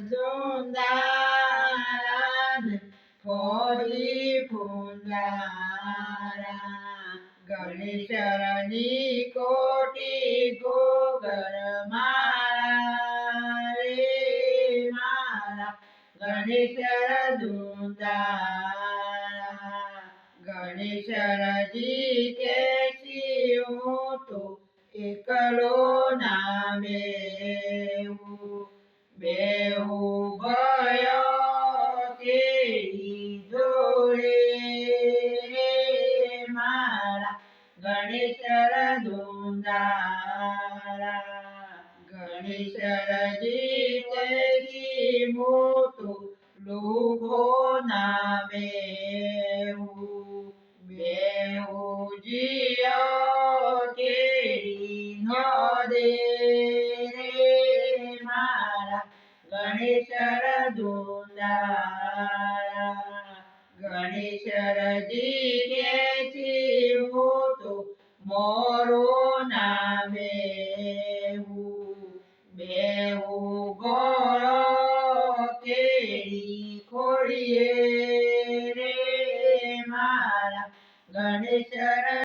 જોંદારા ફોજી ફૂંદારા ગણેશરની કોટી ગોગર મારા રે મારા ગણેશ ધૂંધારા ગણેશજી કે હું તો એકલો ના બેહું ગયો કેરી જોડે રે મારા ગણેશ ધૂંધારા ગણેશજી તેથી મોટું લોભો ના બેહું જીયો કેરી નો દે રે મારા ગણેશ ધૂંધારા ગણેશજી કેથી હું તો મોરો ના બેહું ગોળો કેરી ખોડીએ રે મારા ગણેશ